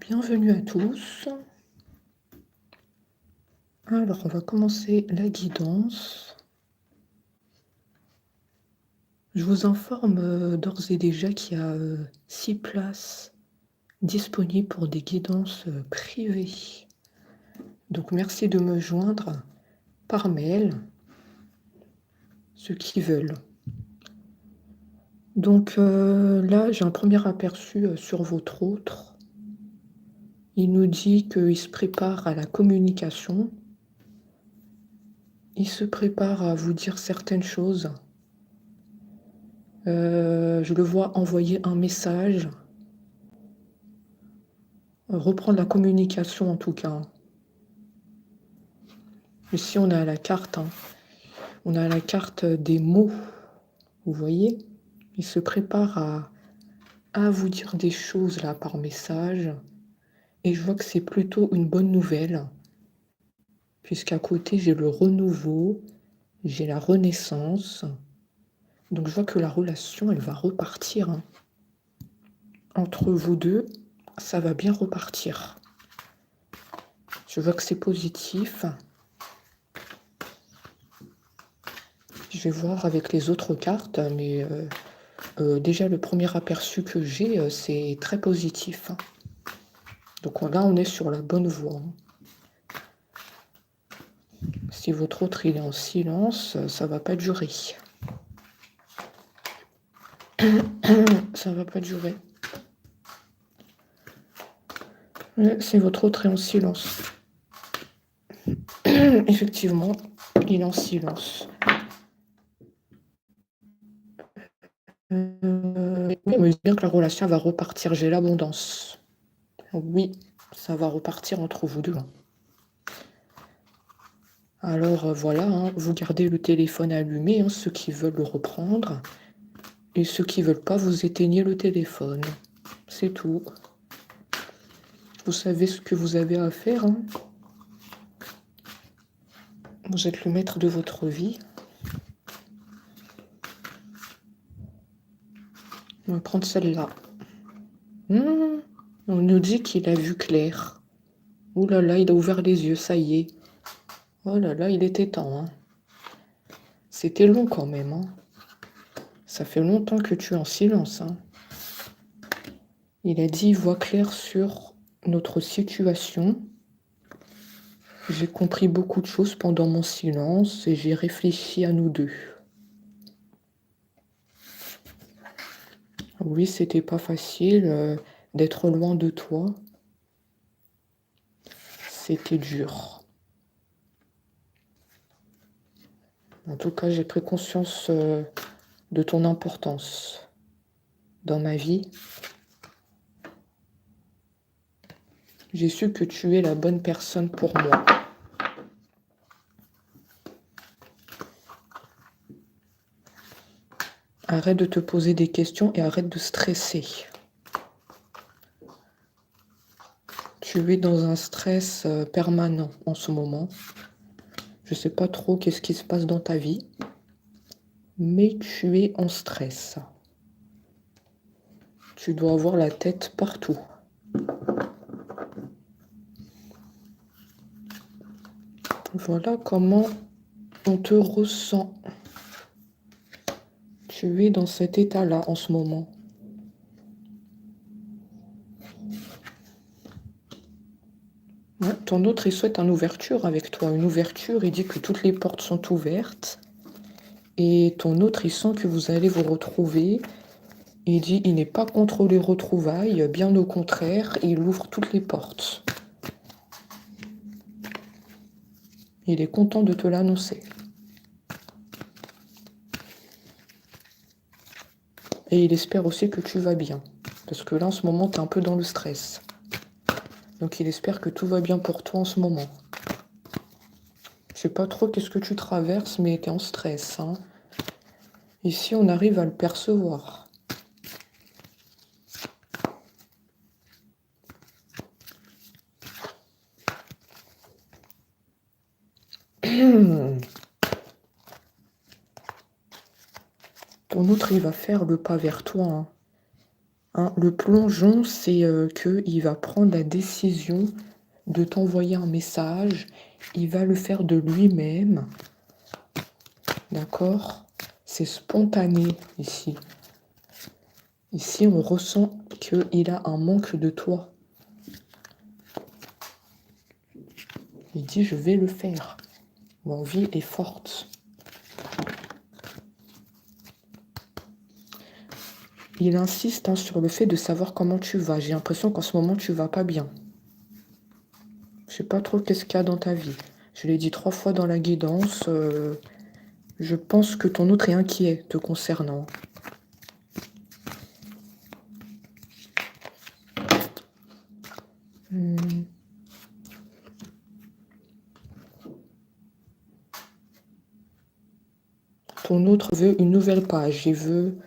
Bienvenue à tous. Alors, on va commencer la guidance. Je vous informe d'ores et déjà qu'il y a 6 places disponibles pour des guidances privées. Donc, merci de me joindre par mail, ceux qui veulent. Donc là, j'ai un premier aperçu sur votre autre. Il nous dit qu'il se prépare à la communication. Il se prépare à vous dire certaines choses. Je le vois envoyer un message. Reprendre la communication en tout cas. Ici, on a la carte. On a la carte des mots. Vous voyez? Il se prépare à vous dire des choses là par message. Et je vois que c'est plutôt une bonne nouvelle. Puisqu'à côté, j'ai le renouveau, j'ai la renaissance. Donc je vois que la relation, elle va repartir. Entre vous deux, ça va bien repartir. Je vois que c'est positif. Je vais voir avec les autres cartes, mais déjà le premier aperçu que j'ai, c'est très positif. Donc là, on est sur la bonne voie. Si votre autre il est en silence, ça va pas durer. Ça va pas durer. Si votre autre est en silence. Effectivement, il est en silence. Oui, mais bien que la relation va repartir, j'ai l'abondance. Oui, ça va repartir entre vous deux. Alors voilà, vous gardez le téléphone allumé, ceux qui veulent le reprendre. Et ceux qui veulent pas, vous éteignez le téléphone. C'est tout. Vous savez ce que vous avez à faire. Vous êtes le maître de votre vie. On va prendre celle-là. On nous dit qu'il a vu clair. Ouh là là, il a ouvert les yeux, ça y est. Oh là là, il était temps. C'était long quand même. Ça fait longtemps que tu es en silence. Il a dit, il voit clair sur notre situation. J'ai compris beaucoup de choses pendant mon silence et j'ai réfléchi à nous deux. Oui, c'était pas facile d'être loin de toi. C'était dur. En tout cas, j'ai pris conscience de ton importance dans ma vie. J'ai su que tu es la bonne personne pour moi. Arrête de te poser des questions et arrête de stresser. Tu es dans un stress permanent en ce moment. Je ne sais pas trop qu'est-ce qui se passe dans ta vie, mais tu es en stress. Tu dois avoir la tête partout. Voilà comment on te ressent. Tu es dans cet état-là en ce moment. Ouais, ton autre, il souhaite une ouverture avec toi. Une ouverture, il dit que toutes les portes sont ouvertes. Et ton autre, il sent que vous allez vous retrouver. Il dit, il n'est pas contre les retrouvailles, bien au contraire, il ouvre toutes les portes. Il est content de te l'annoncer. Et il espère aussi que tu vas bien. Parce que là, en ce moment, tu es un peu dans le stress. Donc, il espère que tout va bien pour toi en ce moment. Je sais pas trop qu'est-ce que tu traverses, mais tu es en stress. Ici, on arrive à le percevoir. Ton autre, il va faire le pas vers toi. Hein. Le plongeon, c'est qu'il va prendre la décision de t'envoyer un message. Il va le faire de lui-même. D'accord? C'est spontané ici. Ici, on ressent qu'il a un manque de toi. Il dit, je vais le faire. L'envie est forte. Il insiste hein, sur le fait de savoir comment tu vas. J'ai l'impression qu'en ce moment, tu vas pas bien. Je sais pas trop qu'est-ce qu'il y a dans ta vie. Je l'ai dit 3 fois dans la guidance. Je pense que ton autre est inquiet te concernant. Ton autre veut une nouvelle page. Il veut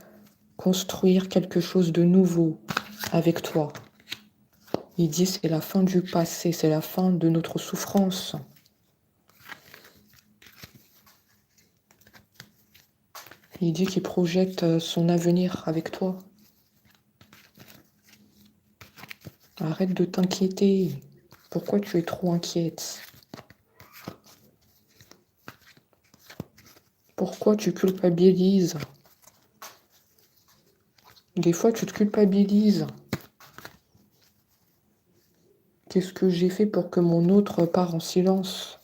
construire quelque chose de nouveau avec toi. Il dit c'est la fin du passé, c'est la fin de notre souffrance. Il dit qu'il projette son avenir avec toi. Arrête de t'inquiéter. Pourquoi tu es trop inquiète? Pourquoi tu culpabilises? Des fois, tu te culpabilises. Qu'est-ce que j'ai fait pour que mon autre part en silence?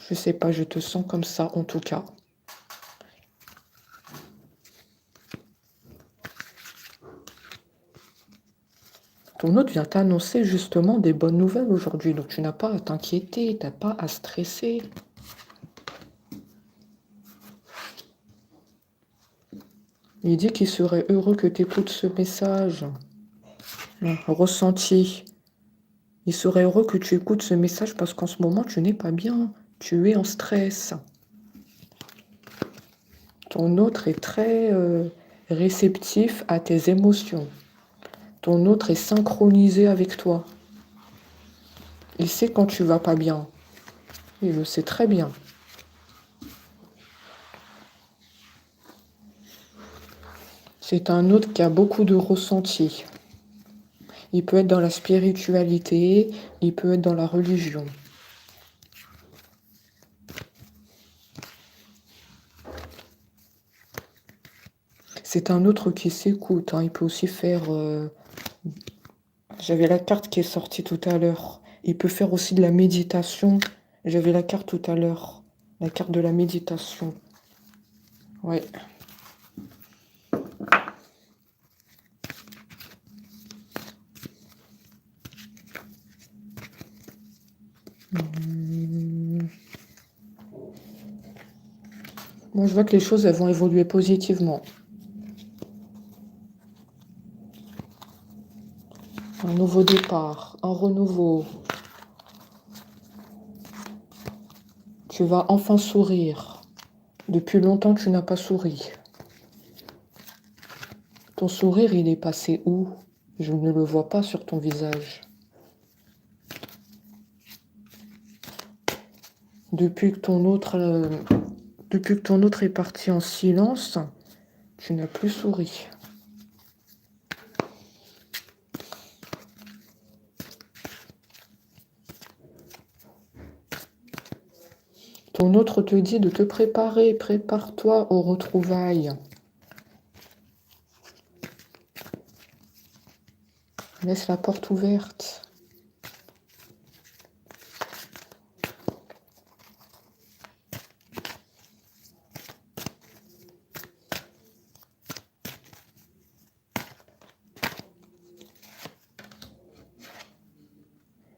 Je sais pas, je te sens comme ça en tout cas. Ton autre vient t'annoncer justement des bonnes nouvelles aujourd'hui, donc tu n'as pas à t'inquiéter, tu n'as pas à stresser. Il dit qu'il serait heureux que tu écoutes ce message. Ressenti. Il serait heureux que tu écoutes ce message parce qu'en ce moment, tu n'es pas bien. Tu es en stress. Ton autre est très réceptif à tes émotions. Ton autre est synchronisé avec toi. Il sait quand tu vas pas bien. Il le sait très bien. C'est un autre qui a beaucoup de ressenti. Il peut être dans la spiritualité, il peut être dans la religion. C'est un autre qui s'écoute. Hein. Il peut aussi faire... J'avais la carte qui est sortie tout à l'heure. Il peut faire aussi de la méditation. J'avais la carte tout à l'heure. La carte de la méditation. Ouais. Moi, je vois que les choses, elles vont évoluer positivement. Un nouveau départ, un renouveau. Tu vas enfin sourire. Depuis longtemps, tu n'as pas souri. Ton sourire, il est passé où? Je ne le vois pas sur ton visage. Depuis que ton autre est parti en silence, tu n'as plus souri. Ton autre te dit de te préparer, prépare-toi aux retrouvailles. Laisse la porte ouverte.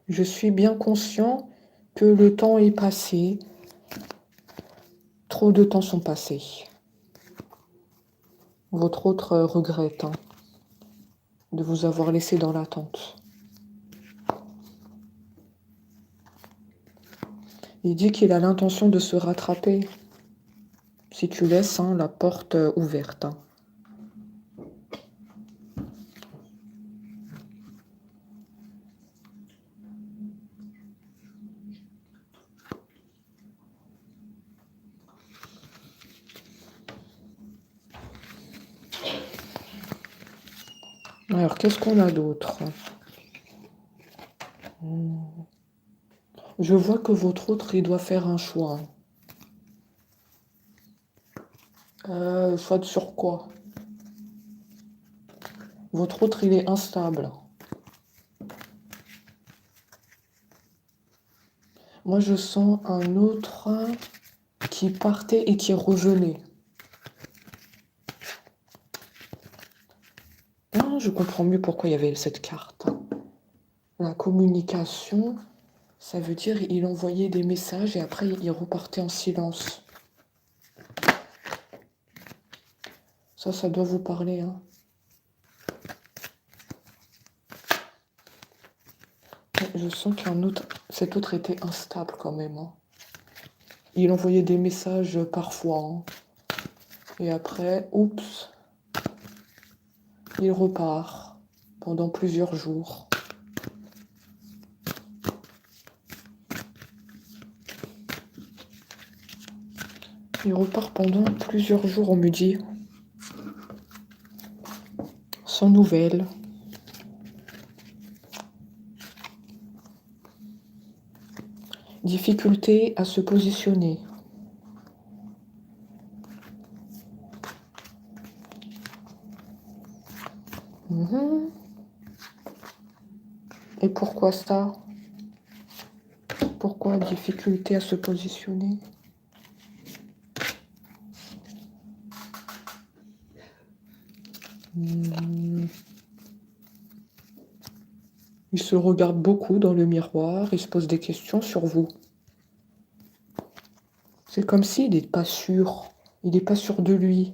Je suis bien conscient que le temps est passé. Trop de temps sont passés. Votre autre regrette hein, de vous avoir laissé dans l'attente. Il dit qu'il a l'intention de se rattraper si tu laisses hein, la porte ouverte. Hein. Alors, qu'est-ce qu'on a d'autre? Je vois que votre autre, il doit faire un choix. Soit sur quoi? Votre autre, il est instable. Moi, je sens un autre qui partait et qui revenait. Ah, je comprends mieux pourquoi il y avait cette carte. La communication, ça veut dire il envoyait des messages et après il repartait en silence. Ça doit vous parler, hein. Je sens cet autre était instable quand même, hein. Il envoyait des messages parfois, hein. Et après, oups, il repart pendant plusieurs jours. Il repart pendant plusieurs jours, on me dit. Sans nouvelles. Difficulté à se positionner. Et pourquoi ça? Pourquoi difficulté à se positionner? Il se regarde beaucoup dans le miroir, il se pose des questions sur vous. C'est comme s'il n'est pas sûr. Il n'est pas sûr de lui.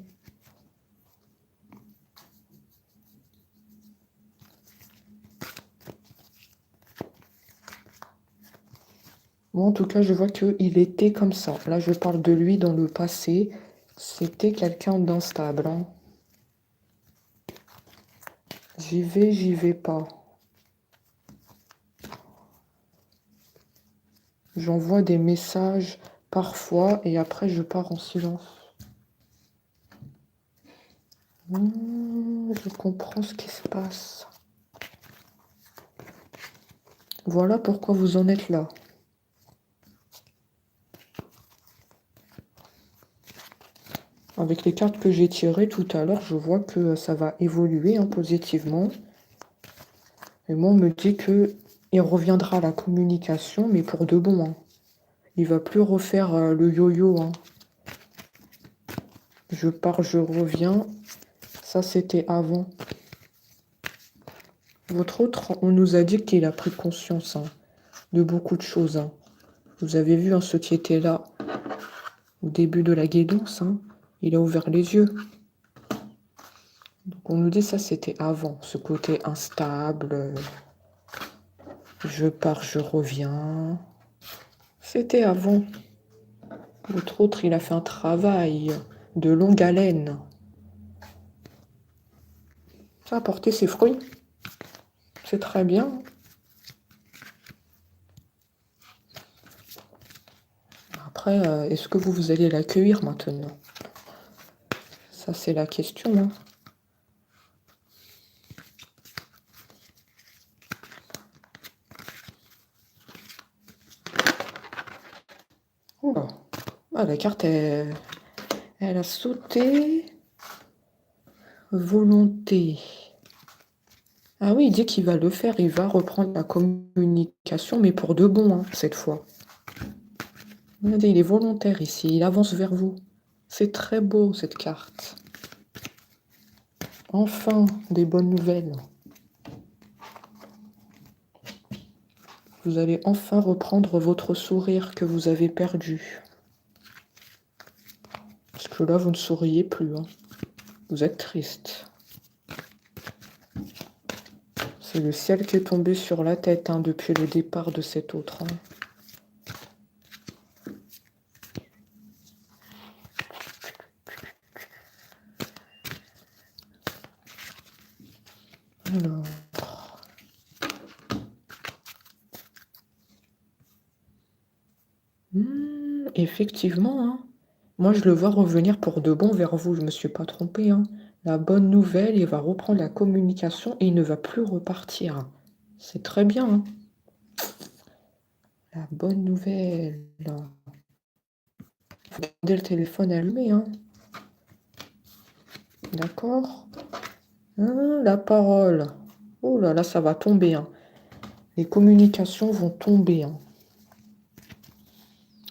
Moi, en tout cas, je vois qu'il était comme ça. Là, je parle de lui dans le passé. C'était quelqu'un d'instable, hein. J'y vais pas. J'envoie des messages parfois et après je pars en silence. Je comprends ce qui se passe. Voilà pourquoi vous en êtes là. Avec les cartes que j'ai tirées tout à l'heure, je vois que ça va évoluer, hein, positivement. Et moi, on me dit que il reviendra à la communication, mais pour de bon, hein. Il va plus refaire le yo-yo, hein. Je pars, je reviens. Ça, c'était avant. Votre autre, on nous a dit qu'il a pris conscience, hein, de beaucoup de choses, hein. Vous avez vu, hein, ce qui était là au début de la guidance, hein, il a ouvert les yeux. Donc on nous dit ça, c'était avant, ce côté instable. Je pars, je reviens. C'était avant. L'autre autre, il a fait un travail de longue haleine. Ça a porté ses fruits. C'est très bien. Après, est-ce que vous allez l'accueillir maintenant? Ça, c'est la question, hein. Oula. Ah, la carte, elle a sauté. Volonté. Ah oui, il dit qu'il va le faire, il va reprendre la communication, mais pour de bon, hein, cette fois. Regardez, il est volontaire ici, il avance vers vous. C'est très beau, cette carte. Enfin, des bonnes nouvelles. Vous allez enfin reprendre votre sourire que vous avez perdu. Parce que là, vous ne souriez plus, hein. Vous êtes triste. C'est le ciel qui est tombé sur la tête, hein, depuis le départ de cet autre, hein. Alors... effectivement, hein. Moi, je le vois revenir pour de bon vers vous. Je ne me suis pas trompée, hein. La bonne nouvelle, il va reprendre la communication et il ne va plus repartir. C'est très bien, hein. La bonne nouvelle. Faut garder le téléphone allumé, hein. D'accord? Hein, la parole. Oh là là, ça va tomber, hein. Les communications vont tomber, hein.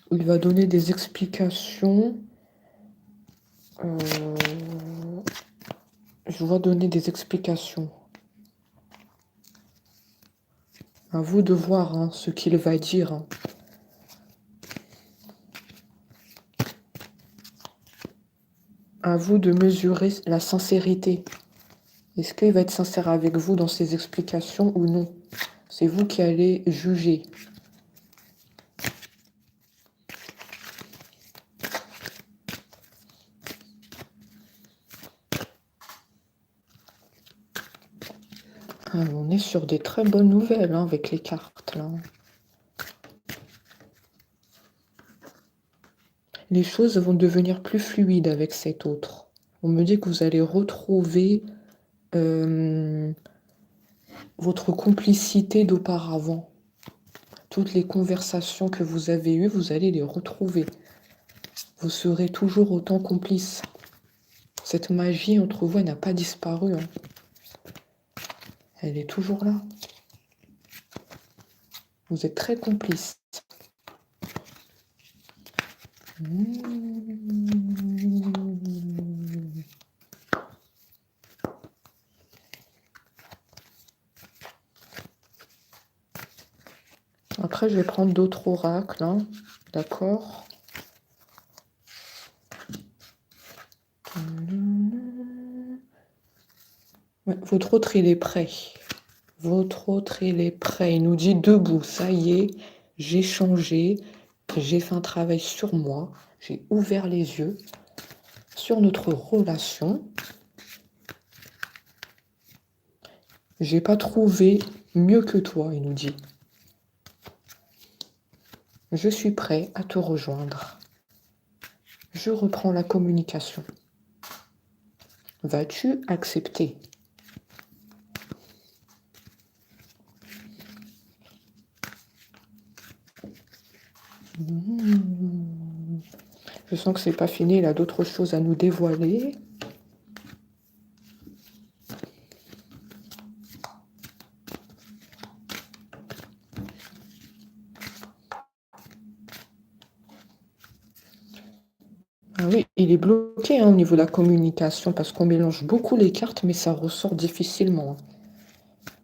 Il va donner des explications. Je vois donner des explications. À vous de voir, hein, ce qu'il va dire, hein. À vous de mesurer la sincérité. Est-ce qu'il va être sincère avec vous dans ses explications ou non? C'est vous qui allez juger. Ah, on est sur des très bonnes nouvelles, hein, avec les cartes, là. Les choses vont devenir plus fluides avec cet autre. On me dit que vous allez retrouver votre complicité d'auparavant. Toutes les conversations que vous avez eues, vous allez les retrouver. Vous serez toujours autant complices. Cette magie entre vous, elle n'a pas disparu, hein. Elle est toujours là. Vous êtes très complices. Après, je vais prendre d'autres oracles, hein. D'accord? Ouais, votre autre, il est prêt. Votre autre, il est prêt. Il nous dit debout. Ça y est, j'ai changé. J'ai fait un travail sur moi. J'ai ouvert les yeux sur notre relation. J'ai pas trouvé mieux que toi, il nous dit. Je suis prêt à te rejoindre. Je reprends la communication. Vas-tu accepter? Je sens que c'est pas fini, il a d'autres choses à nous dévoiler. Ah oui, il est bloqué, hein, au niveau de la communication parce qu'on mélange beaucoup les cartes, mais ça ressort difficilement.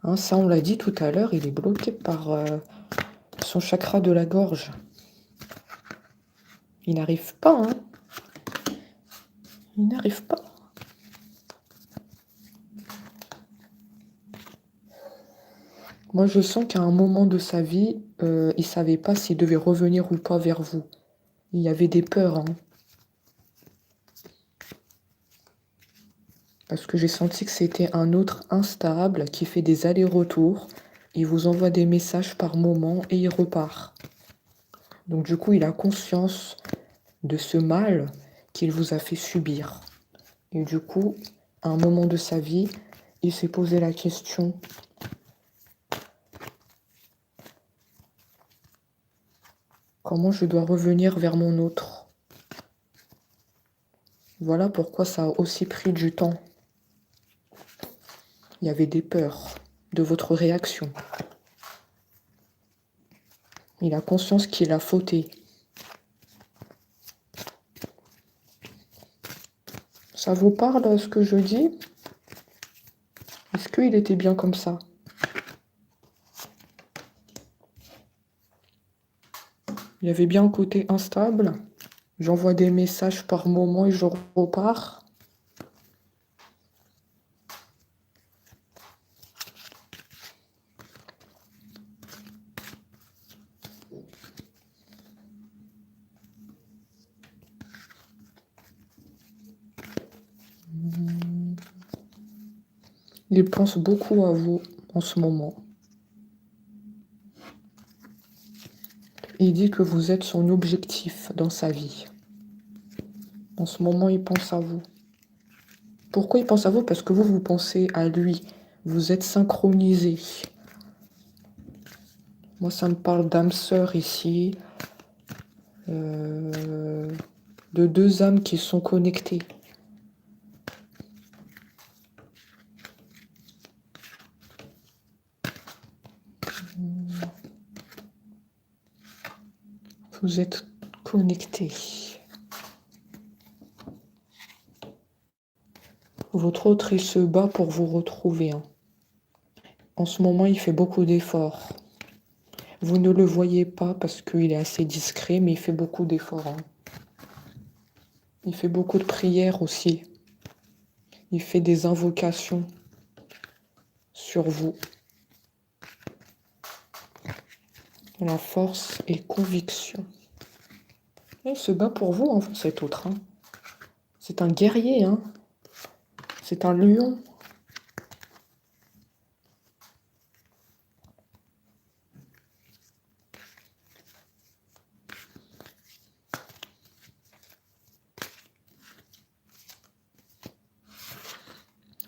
Hein, ça, on l'a dit tout à l'heure, il est bloqué par son chakra de la gorge. Il n'arrive pas, hein. Il n'arrive pas. Moi, je sens qu'à un moment de sa vie, il ne savait pas s'il devait revenir ou pas vers vous. Il y avait des peurs, hein. Parce que j'ai senti que c'était un autre instable qui fait des allers-retours. Il vous envoie des messages par moment et il repart. Donc du coup, il a conscience de ce mal qu'il vous a fait subir. Et du coup, à un moment de sa vie, il s'est posé la question: comment je dois revenir vers mon autre? Voilà pourquoi ça a aussi pris du temps. Il y avait des peurs de votre réaction. Il a conscience qu'il a fauté. Ça vous parle, ce que je dis? Est-ce qu'il était bien comme ça? Il y avait bien le côté instable. J'envoie des messages par moment et je repars. Il pense beaucoup à vous en ce moment. Il dit que vous êtes son objectif dans sa vie. En ce moment, il pense à vous. Pourquoi il pense à vous? Parce que vous, vous pensez à lui. Vous êtes synchronisés. Moi, ça me parle d'âme sœur ici. De deux âmes qui sont connectées. Vous êtes connectés. Votre autre, il se bat pour vous retrouver. Hein. En ce moment, il fait beaucoup d'efforts. Vous ne le voyez pas parce qu'il est assez discret, mais il fait beaucoup d'efforts. Hein. Il fait beaucoup de prières aussi. Il fait des invocations sur vous. La force et conviction. Il se bat pour vous, hein, cet autre. Hein. C'est un guerrier. Hein. C'est un lion.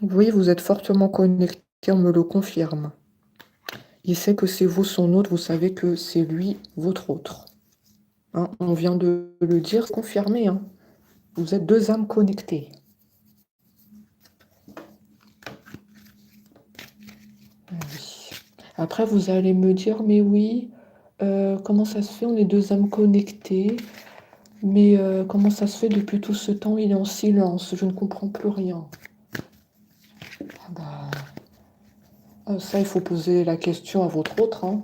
Vous voyez, vous êtes fortement connecté, on me le confirme. Il sait que c'est vous son autre, vous savez que c'est lui votre autre. Hein, on vient de le dire, confirmé. Hein. Vous êtes deux âmes connectées. Oui. Après, vous allez me dire, mais oui, comment ça se fait, on est deux âmes connectées, mais comment ça se fait depuis tout ce temps, il est en silence, je ne comprends plus rien. Ah bah, ça, il faut poser la question à votre autre. Hein.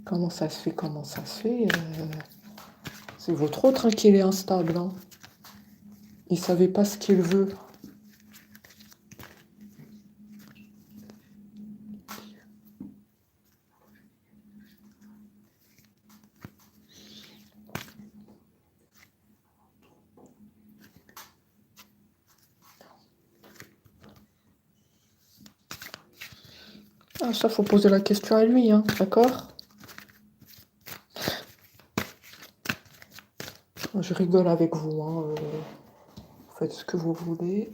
Comment ça se fait, comment ça se fait c'est votre autre hein, qui est instable. Hein. Il ne savait pas ce qu'il veut. Ah, ça, faut poser la question à lui, hein, d'accord? Je rigole avec vous, hein, vous faites ce que vous voulez.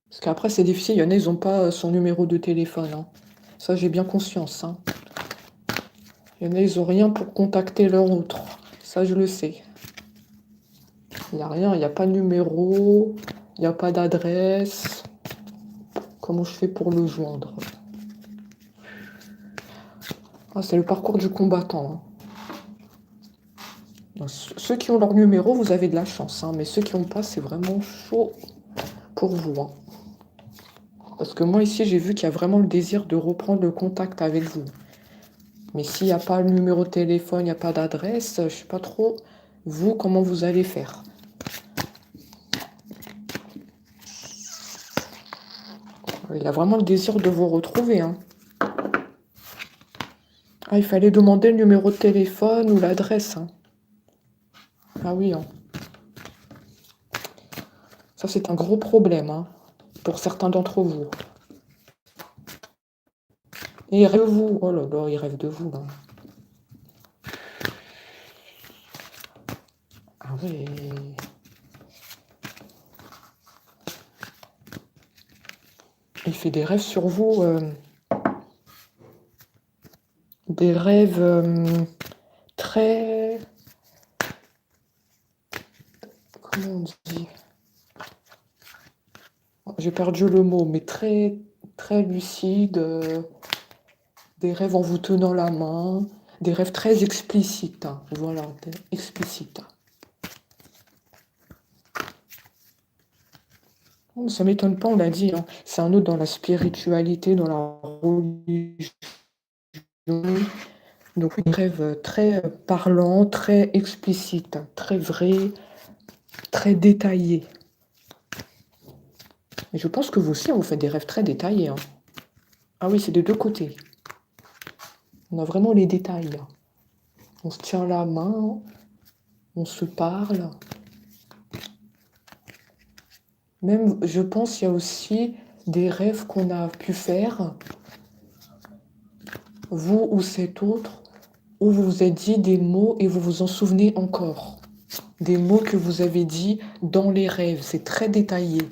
Parce qu'après, c'est difficile, il y en a, ils n'ont pas son numéro de téléphone. Hein. Ça, j'ai bien conscience. Hein. Il y en a, ils n'ont rien pour contacter leur autre. Ça, je le sais. Il n'y a rien, il n'y a pas de numéro, il n'y a pas d'adresse. Comment je fais pour le joindre? Ah, c'est le parcours du combattant. Hein. Ceux qui ont leur numéro, vous avez de la chance. Hein, mais ceux qui n'ont pas, c'est vraiment chaud pour vous. Hein. Parce que moi, ici, j'ai vu qu'il y a vraiment le désir de reprendre le contact avec vous. Mais s'il n'y a pas le numéro de téléphone, il n'y a pas d'adresse, je ne sais pas trop, vous, comment vous allez faire. Il a vraiment le désir de vous retrouver. Hein. Ah, il fallait demander le numéro de téléphone ou l'adresse. Hein. Ah oui. Hein. Ça, c'est un gros problème hein, pour certains d'entre vous. Et il rêve de vous. Oh là là, il rêve de vous. Là. Ah oui. Il fait des rêves sur vous. Des rêves très... Comment on dit? J'ai perdu le mot, mais très, très lucide. Des rêves en vous tenant la main. Des rêves très explicites. Hein. Voilà, explicites. Ça ne m'étonne pas, on l'a dit. Hein. C'est un autre dans la spiritualité, dans la religion. Donc, des rêves très parlants, très explicites, très vrais, très détaillés. Et je pense que vous aussi, vous faites des rêves très détaillés. Hein. Ah oui, c'est des deux côtés. On a vraiment les détails. Là. On se tient la main, on se parle. Même, je pense, il y a aussi des rêves qu'on a pu faire, vous ou cet autre, où vous vous êtes dit des mots et vous vous en souvenez encore. des mots que vous avez dit dans les rêves. C'est très détaillé.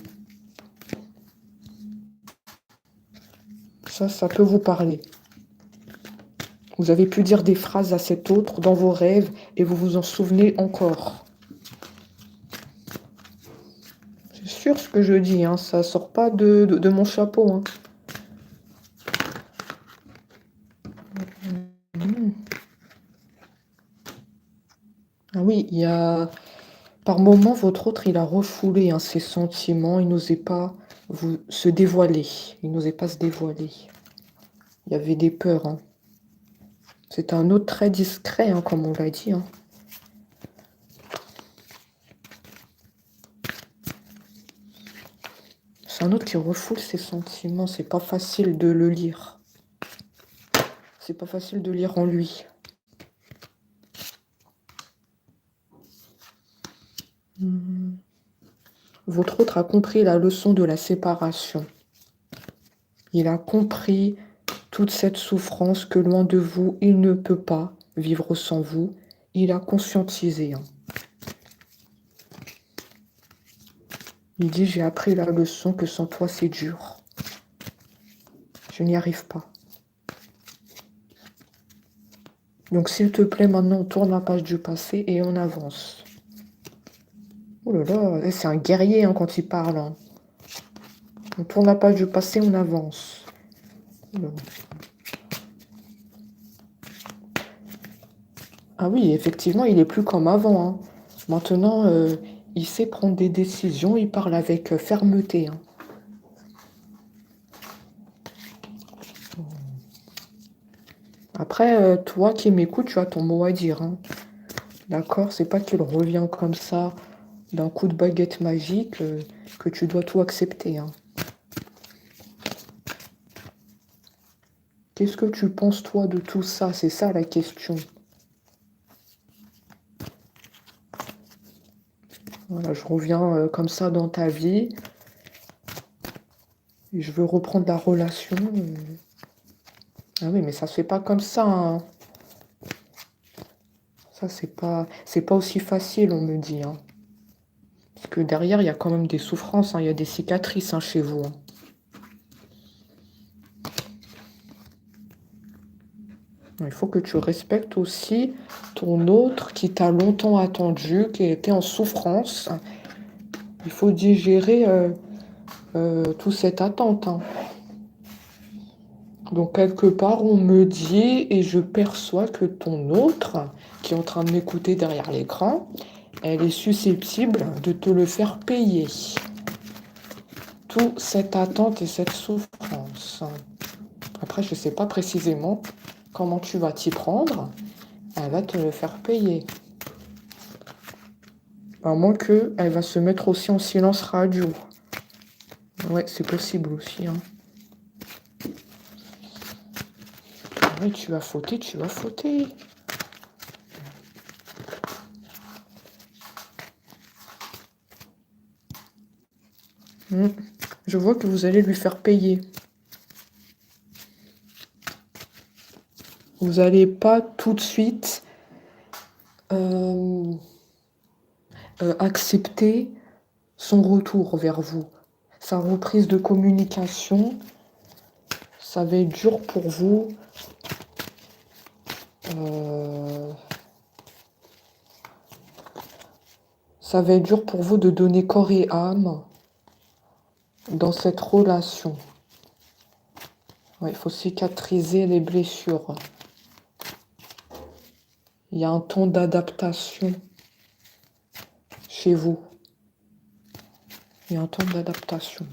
Ça peut vous parler. Vous avez pu dire des phrases à cet autre dans vos rêves et vous vous en souvenez encore. C'est sûr ce que je dis, hein, ça sort pas de mon chapeau. Hein. Ah oui, il y a... Par moments, votre autre, il a refoulé hein, ses sentiments, il n'osait pas se dévoiler. Il n'osait pas se dévoiler. Il y avait des peurs. Hein. C'est un autre très discret, hein, comme on l'a dit. Hein. C'est un autre qui refoule ses sentiments. C'est pas facile de le lire. C'est pas facile de lire en lui. Votre autre a compris la leçon de la séparation. Il a compris toute cette souffrance que loin de vous, il ne peut pas vivre sans vous. Il a conscientisé. Hein. Il dit, j'ai appris la leçon que sans toi, c'est dur. Je n'y arrive pas. Donc, s'il te plaît, maintenant, on tourne la page du passé et on avance. Oh là là, c'est un guerrier hein, quand il parle. Hein. On tourne la page du passé, on avance. Oh là là. Ah oui, effectivement, il est plus comme avant. Hein. Maintenant, il sait prendre des décisions, il parle avec fermeté. Hein. Après, toi qui m'écoutes, tu as ton mot à dire. Hein. D'accord? C'est pas qu'il revient comme ça d'un coup de baguette magique que tu dois tout accepter. Hein. Qu'est-ce que tu penses, toi, de tout ça? C'est ça la question. Voilà, je reviens comme ça dans ta vie. Et je veux reprendre la relation. Ah oui, mais ça se fait pas comme ça. Hein. Ça, c'est pas aussi facile, on me dit. Hein. Parce que derrière, il y a quand même des souffrances. Hein. Il y a des cicatrices hein, chez vous. Hein. Il faut que tu respectes aussi ton autre qui t'a longtemps attendu, qui était en souffrance. Il faut digérer toute cette attente. Hein. Donc, quelque part, on me dit et je perçois que ton autre, qui est en train de m'écouter derrière l'écran, elle est susceptible de te le faire payer. Toute cette attente et cette souffrance. Après, je ne sais pas précisément comment tu vas t'y prendre. Elle va te le faire payer. À moins qu'elle va se mettre aussi en silence radio. Ouais, c'est possible aussi. Hein. Ouais, tu vas fauter, tu vas fauter. Je vois que vous allez lui faire payer. Vous n'allez pas tout de suite accepter son retour vers vous. Sa reprise de communication, ça va être dur pour vous. Ça va être dur pour vous de donner corps et âme dans cette relation. Ouais, il faut cicatriser les blessures. Il y a un temps d'adaptation chez vous. Il y a un temps d'adaptation.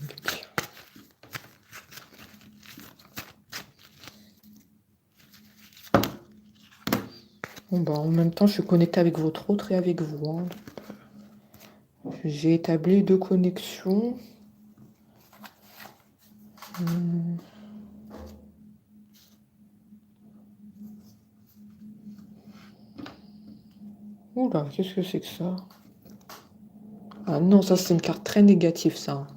Bon, bah, en même temps, je suis connectée avec votre autre et avec vous. Hein. J'ai établi 2 connexions. Oula, qu'est-ce que c'est que ça? Ah non, ça c'est une carte très négative, ça.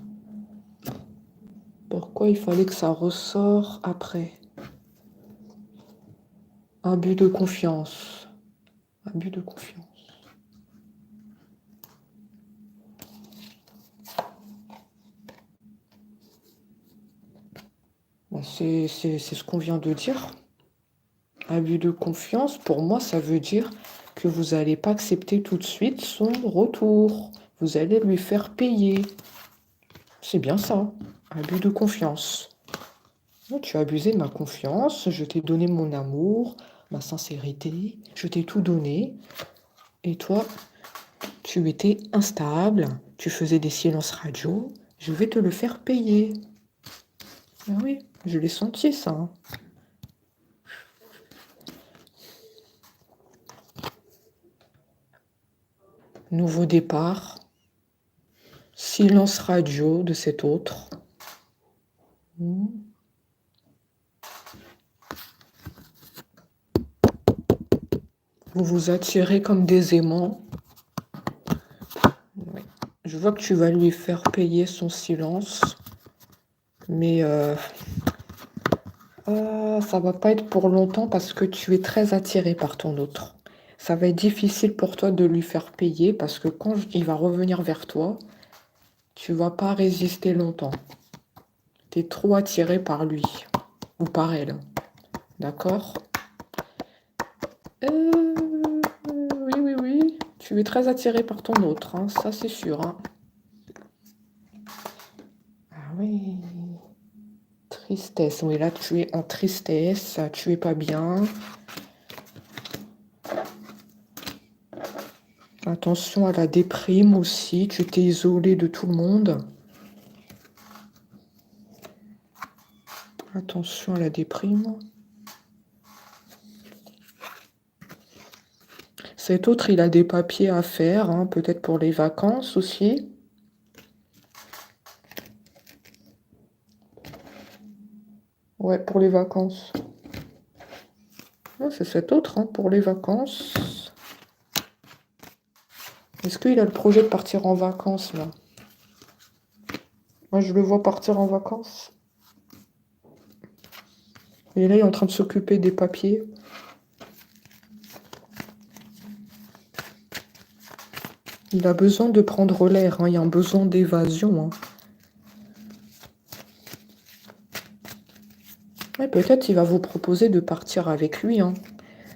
Pourquoi il fallait que ça ressort après? Abus de confiance. Abus de confiance. c'est ce qu'on vient de dire. Abus de confiance, pour moi, ça veut dire que vous n'allez pas accepter tout de suite son retour. Vous allez lui faire payer. C'est bien ça, abus de confiance. Tu as abusé de ma confiance, je t'ai donné mon amour, ma sincérité, je t'ai tout donné. Et toi, tu étais instable, tu faisais des silences radio, je vais te le faire payer. Ah oui, je l'ai senti ça. Hein. Nouveau départ. Silence radio de cet autre. Vous vous attirez comme des aimants. Oui. Je vois que tu vas lui faire payer son silence. Mais ça va pas être pour longtemps parce que tu es très attiré par ton autre. Ça va être difficile pour toi de lui faire payer parce que quand il va revenir vers toi, tu vas pas résister longtemps. Tu es trop attiré par lui ou par elle. D'accord? Oui. Tu es très attiré par ton autre, hein, ça c'est sûr. Hein. Ah oui. Tristesse. Oui, là tu es en tristesse, tu es pas bien. Attention à la déprime aussi, tu t'es isolé de tout le monde. Attention à la déprime. Cet autre, il a des papiers à faire, hein, peut-être pour les vacances aussi. Ouais, pour les vacances. Ouais, c'est cet autre, hein, pour les vacances. Est-ce qu'il a le projet de partir en vacances, là? Moi, je le vois partir en vacances. Et là, il est en train de s'occuper des papiers. Il a besoin de prendre l'air, hein, il y a un besoin d'évasion. Hein. Ouais, peut-être il va vous proposer de partir avec lui. Hein.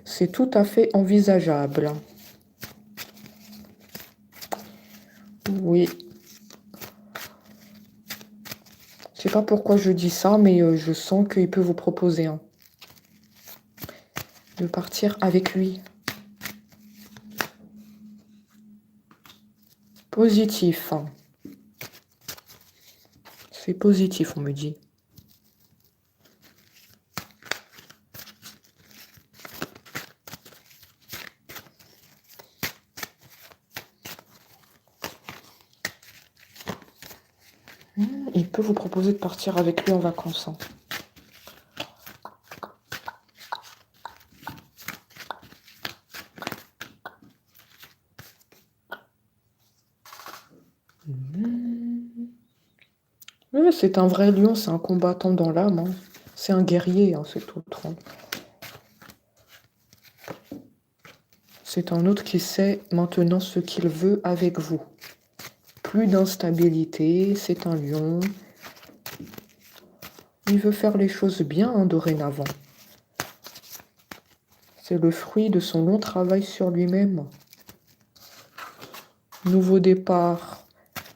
C'est tout à fait envisageable. Oui. Je sais pas pourquoi je dis ça, mais je sens qu'il peut vous proposer de partir avec lui. Positif. Hein. C'est positif, on me dit. Il peut vous proposer de partir avec lui en vacances. Hein. Oui, c'est un vrai lion, c'est un combattant dans l'âme. Hein. C'est un guerrier, hein, cet autre. Hein. C'est un autre qui sait maintenant ce qu'il veut avec vous. Plus d'instabilité, c'est un lion. Il veut faire les choses bien hein, dorénavant. C'est le fruit de son long travail sur lui-même. Nouveau départ.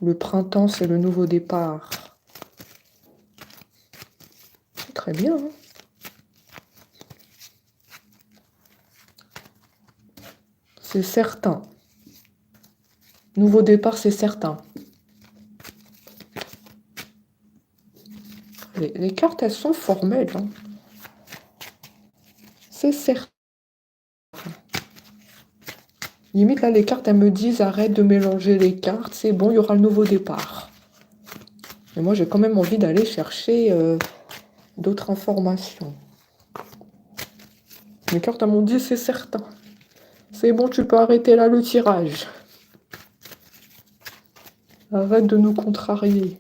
Le printemps, c'est le nouveau départ. C'est très bien. Hein. C'est certain. Nouveau départ, c'est certain. Les cartes, elles sont formelles. Hein. C'est certain. Limite, là, les cartes, elles me disent arrête de mélanger les cartes. C'est bon, il y aura le nouveau départ. Mais moi, j'ai quand même envie d'aller chercher d'autres informations. Les cartes, elles m'ont dit c'est certain. C'est bon, tu peux arrêter là le tirage. Arrête de nous contrarier.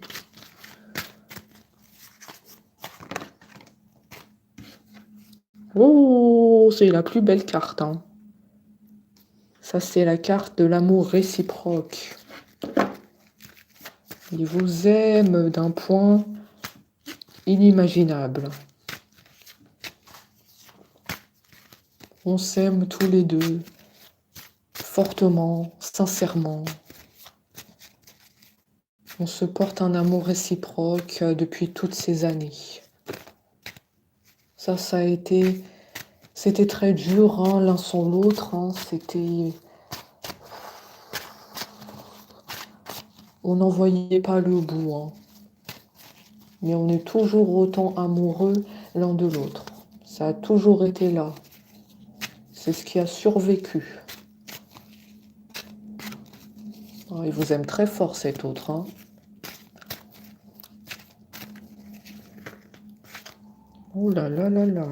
Oh, c'est la plus belle carte. Hein. Ça, c'est la carte de l'amour réciproque. Il vous aime d'un point inimaginable. On s'aime tous les deux, fortement, sincèrement. On se porte un amour réciproque depuis toutes ces années. Ça a été... C'était très dur, hein, l'un sans l'autre. Hein, c'était... On n'en voyait pas le bout. Hein. Mais on est toujours autant amoureux l'un de l'autre. Ça a toujours été là. C'est ce qui a survécu. Oh, il vous aime très fort, cet autre. Hein. Oh là là là là.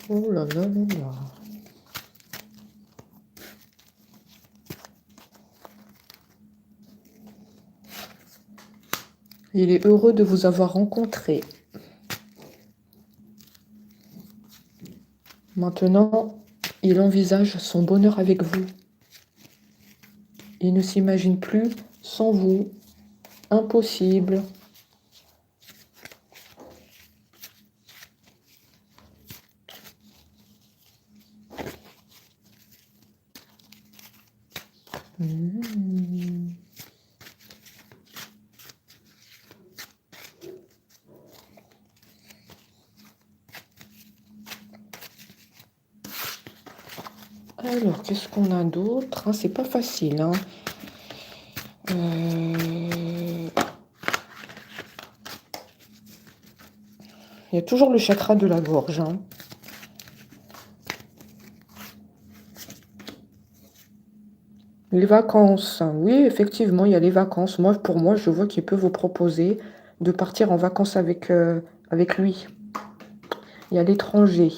Oh là là là là. Il est heureux de vous avoir rencontré. Maintenant, il envisage son bonheur avec vous. Il ne s'imagine plus sans vous. Impossible. Alors, qu'est-ce qu'on a d'autre, hein? C'est pas facile. Hein. Il y a toujours le chakra de la gorge. Hein. Les vacances. Oui, effectivement, il y a les vacances. Moi, pour moi, je vois qu'il peut vous proposer de partir en vacances avec lui. Il y a l'étranger.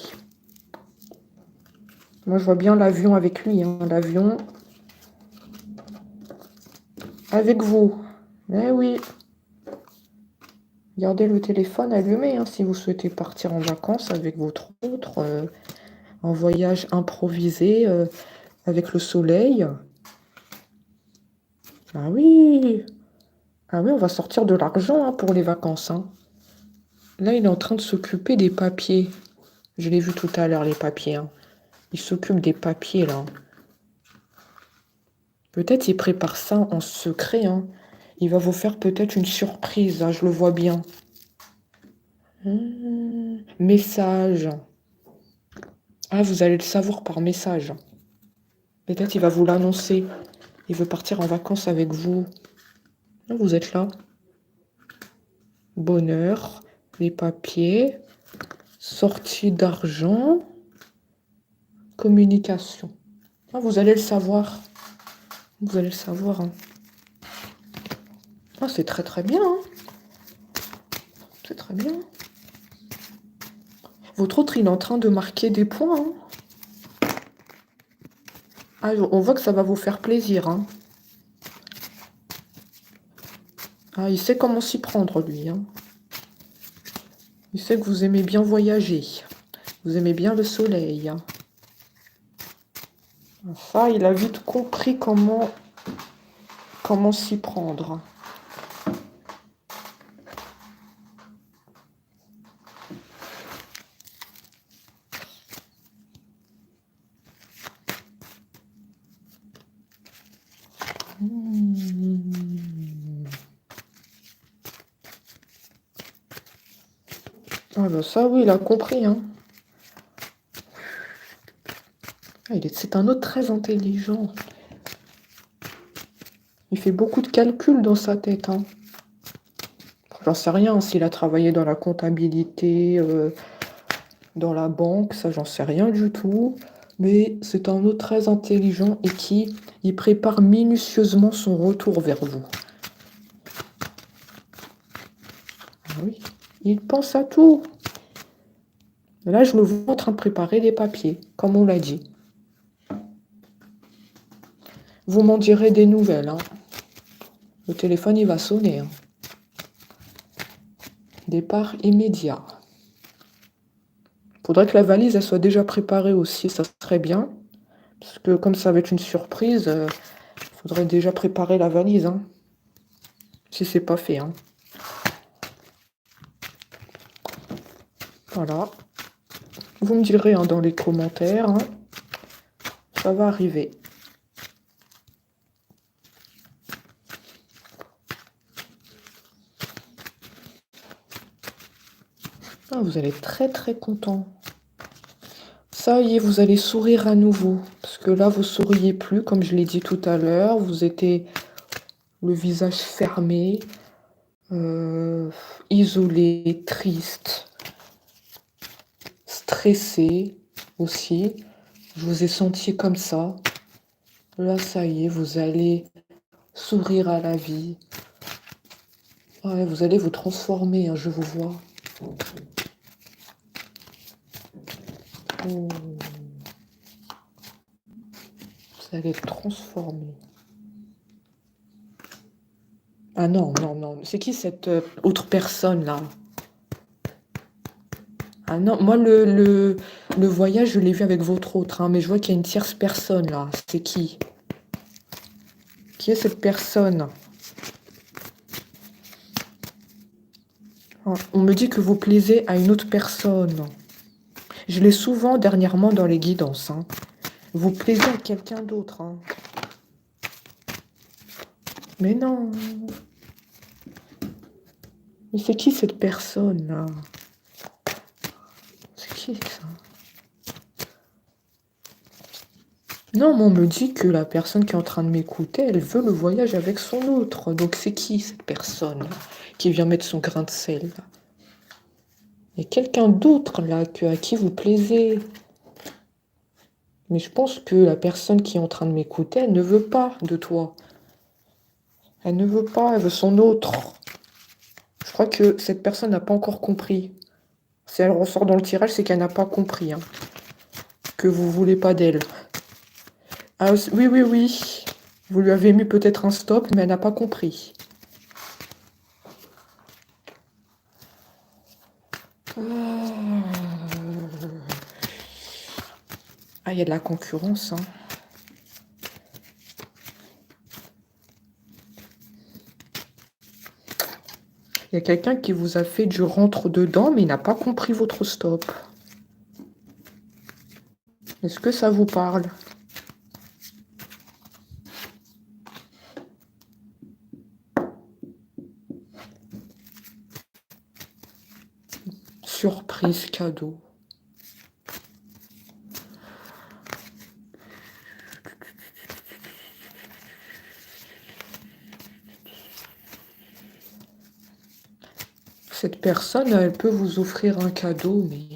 Moi, je vois bien l'avion avec lui. Hein. L'avion avec vous. Eh oui. Gardez le téléphone allumé hein, si vous souhaitez partir en vacances avec votre autre. Un voyage improvisé avec le soleil. Ah oui. Ah oui, on va sortir de l'argent hein, pour les vacances. Hein. Là, il est en train de s'occuper des papiers. Je l'ai vu tout à l'heure, les papiers. Hein. Il s'occupe des papiers, là. Peut-être il prépare ça en secret. Hein. Il va vous faire peut-être une surprise. Hein, je le vois bien. Message. Ah, vous allez le savoir par message. Peut-être il va vous l'annoncer. Il veut partir en vacances avec vous. Ah, vous êtes là. Bonheur. Les papiers. Sortie d'argent. Communication. Ah, vous allez le savoir. Vous allez le savoir. Hein. Ah, c'est très très bien. Hein. C'est très bien. Votre autre, il est en train de marquer des points. Hein. Ah, on voit que ça va vous faire plaisir. Hein. Ah, il sait comment s'y prendre, lui. Hein. Il sait que vous aimez bien voyager. Vous aimez bien le soleil. Hein. Ça, il a vite compris comment s'y prendre. Ah ben ça, oui, il a compris. Hein. Ah, c'est un autre très intelligent. Il fait beaucoup de calculs dans sa tête. Hein. J'en sais rien s'il a travaillé dans la comptabilité, dans la banque, ça j'en sais rien du tout. Mais c'est un autre très intelligent et qui il prépare minutieusement son retour vers vous. Ah oui, il pense à tout. Là, je me vois en train de préparer les papiers, comme on l'a dit. Vous m'en direz des nouvelles. Hein. Le téléphone, il va sonner. Hein. Départ immédiat. Faudrait que la valise, elle soit déjà préparée aussi, ça serait bien. Parce que comme ça va être une surprise, faudrait déjà préparer la valise. Hein. Si c'est pas fait. Hein. Voilà. Vous me direz hein, dans les commentaires. Hein. Ça va arriver. Ah, vous allez être très très content. Ça y est, vous allez sourire à nouveau. Parce que là, vous souriez plus, comme je l'ai dit tout à l'heure. Vous étiez le visage fermé, isolé, triste, stressé aussi. Je vous ai senti comme ça. Là, ça y est, vous allez sourire à la vie. Ouais, vous allez vous transformer, hein, je vous vois. Oh. Vous allez être transformé. Ah non, non, non. C'est qui cette autre personne là? Ah non, moi le voyage, je l'ai vu avec votre autre, hein, mais je vois qu'il y a une tierce personne là. C'est qui? Qui est cette personne? Ah, on me dit que vous plaisez à une autre personne. Je l'ai souvent dernièrement dans les guidances. Hein. Vous plaisez à quelqu'un d'autre. Hein. Mais non. Mais c'est qui cette personne là? C'est qui ça? Non, mais on me dit que la personne qui est en train de m'écouter, elle veut le voyage avec son autre. Donc c'est qui cette personne là, qui vient mettre son grain de sel là? Il y a quelqu'un d'autre là à qui vous plaisez. Mais je pense que la personne qui est en train de m'écouter, elle ne veut pas de toi. Elle ne veut pas, elle veut son autre. Je crois que cette personne n'a pas encore compris. Si elle ressort dans le tirage, c'est qu'elle n'a pas compris. Hein, que vous voulez pas d'elle. Ah oui, oui, oui. Vous lui avez mis peut-être un stop, mais elle n'a pas compris. Ah, il y a de la concurrence. Hein. Il y a quelqu'un qui vous a fait du rentre-dedans, mais il n'a pas compris votre stop. Est-ce que ça vous parle? Surprise cadeau. Cette personne, elle peut vous offrir un cadeau, mais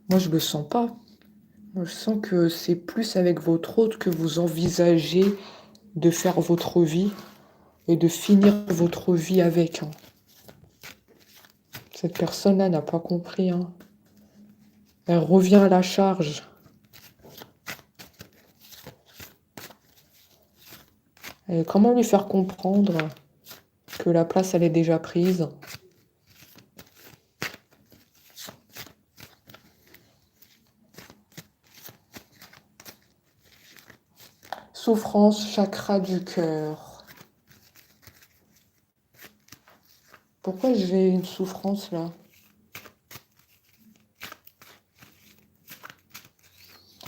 moi, je ne le sens pas. Moi, je sens que c'est plus avec votre hôte que vous envisagez de faire votre vie et de finir votre vie avec. Hein. Cette personne-là n'a pas compris. Hein. Elle revient à la charge. Et comment lui faire comprendre que la place, elle est déjà prise? Souffrance, chakra du cœur. Pourquoi j'ai une souffrance là?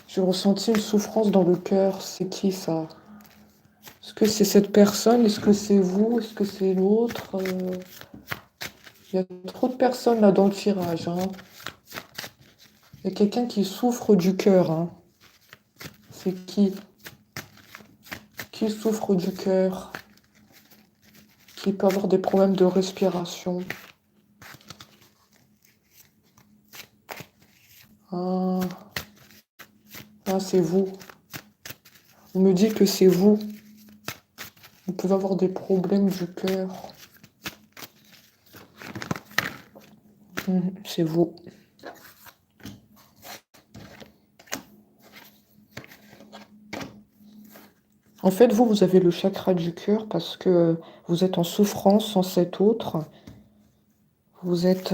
J'ai ressenti une souffrance dans le cœur. C'est qui ça? Est-ce que c'est cette personne? Est-ce que c'est vous? Est-ce que c'est l'autre? Il y a trop de personnes là dans le tirage. Hein. Il y a quelqu'un qui souffre du cœur. Hein. C'est qui? Qui souffre du cœur? Qui peut avoir des problèmes de respiration? Ah, ah c'est vous. On me dit que c'est vous. Vous pouvez avoir des problèmes du cœur. C'est vous. En fait, vous avez le chakra du cœur parce que vous êtes en souffrance sans cet autre. Vous êtes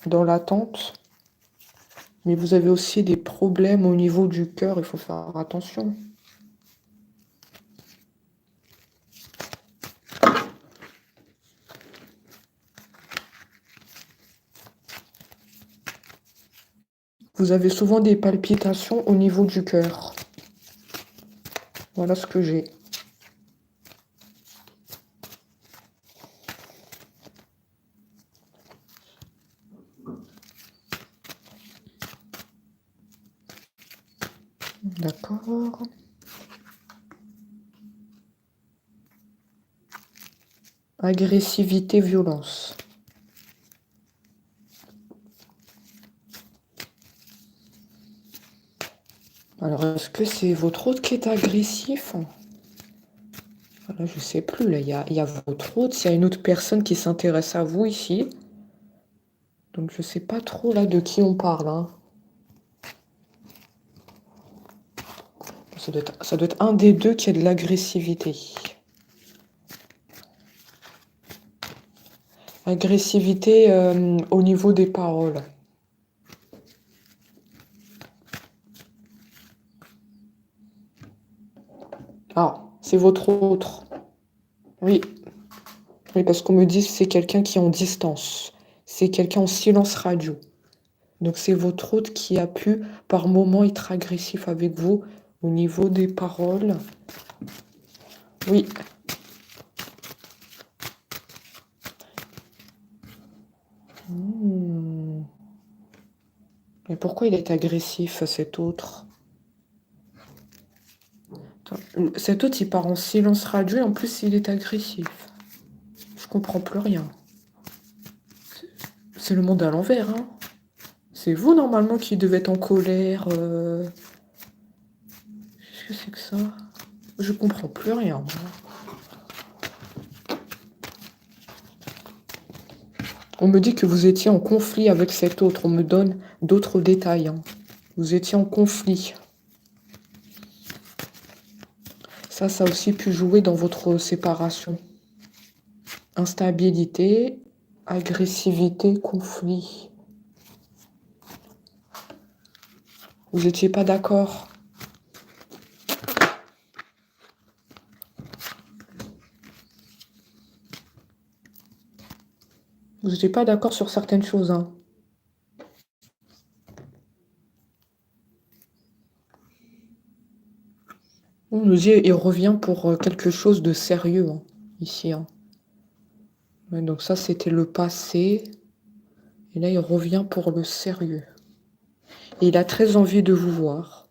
dans l'attente. Mais vous avez aussi des problèmes au niveau du cœur. Il faut faire attention. Vous avez souvent des palpitations au niveau du cœur. Voilà ce que j'ai. D'accord. Agressivité, violence. Alors, est-ce que c'est votre hôte qui est agressif? Voilà, je sais plus, là, il y a votre hôte, il y a une autre personne qui s'intéresse à vous ici. Donc, je sais pas trop, là, de qui on parle, hein. Ça doit être un des deux qui a de l'agressivité. Agressivité au niveau des paroles. Ah, c'est votre autre. Oui. Oui, parce qu'on me dit que c'est quelqu'un qui est en distance. C'est quelqu'un en silence radio. Donc c'est votre hôte qui a pu, par moment, être agressif avec vous au niveau des paroles. Oui. Mais pourquoi il est agressif, cet autre? Cet autre, il part en silence radio et en plus, il est agressif. Je comprends plus rien. C'est le monde à l'envers, hein. C'est vous, normalement, qui devez être en colère. Qu'est-ce que c'est que ça? Je comprends plus rien. On me dit que vous étiez en conflit avec cet autre. On me donne d'autres détails, hein. Vous étiez en conflit. Ça a aussi pu jouer dans votre séparation. Instabilité, agressivité, conflit. Vous n'étiez pas d'accord. Vous n'étiez pas d'accord sur certaines choses, hein. On nous dit il revient pour quelque chose de sérieux, hein, ici, hein. Ouais, donc ça, c'était le passé. Et là, il revient pour le sérieux. Et il a très envie de vous voir.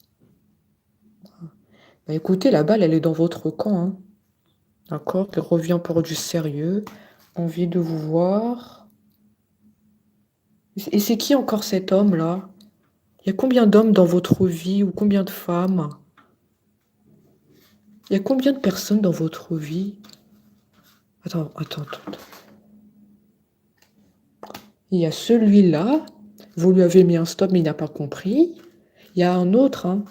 Bah, écoutez, la balle, elle est dans votre camp, hein. D'accord? Il revient pour du sérieux. Envie de vous voir. Et c'est qui encore cet homme-là? Il y a combien d'hommes dans votre vie ou combien de femmes? Il y a combien de personnes dans votre vie? Attends. Il y a celui-là. Vous lui avez mis un stop, mais il n'a pas compris. Il y a un autre, hein.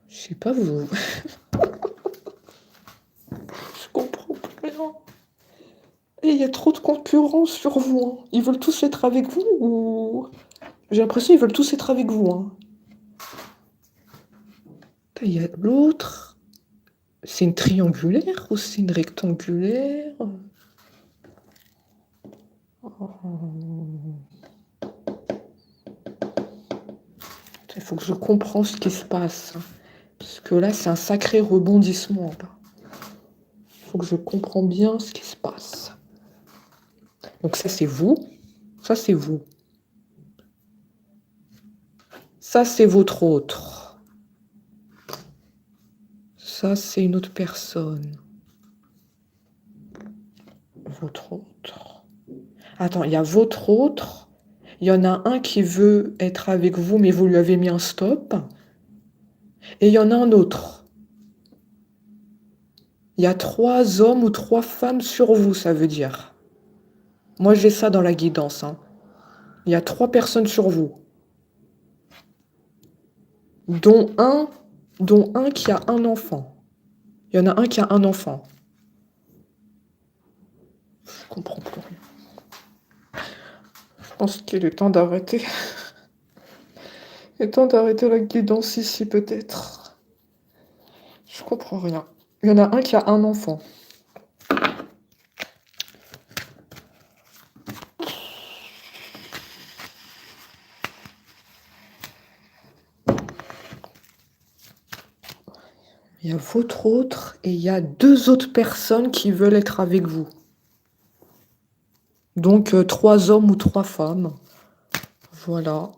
Je sais pas, vous. Je comprends plus rien. Et il y a trop de concurrence sur vous, hein. Ils veulent tous être avec vous ou... J'ai l'impression qu'ils veulent tous être avec vous, hein. Il y a l'autre. C'est une triangulaire ou c'est une rectangulaire? Il faut que je comprenne ce qui se passe. Parce que là, c'est un sacré rebondissement. Il faut que je comprenne bien ce qui se passe. Donc ça, c'est vous. Ça, c'est vous. Ça, c'est votre autre. Ça, c'est une autre personne. Votre autre. Attends, il y a votre autre. Il y en a un qui veut être avec vous, mais vous lui avez mis un stop. Et il y en a un autre. Il y a 3 hommes ou 3 femmes sur vous, ça veut dire. Moi, j'ai ça dans la guidance, hein. Il y a 3 personnes sur vous. Dont un qui a un enfant. Il y en a un qui a un enfant. Je comprends plus rien. Je pense qu'il est temps d'arrêter. Il est temps d'arrêter la guidance ici, peut-être. Je comprends rien. Il y en a un qui a un enfant. Il y a votre autre et il y a 2 autres personnes qui veulent être avec vous. Donc 3 hommes ou 3 femmes. Voilà.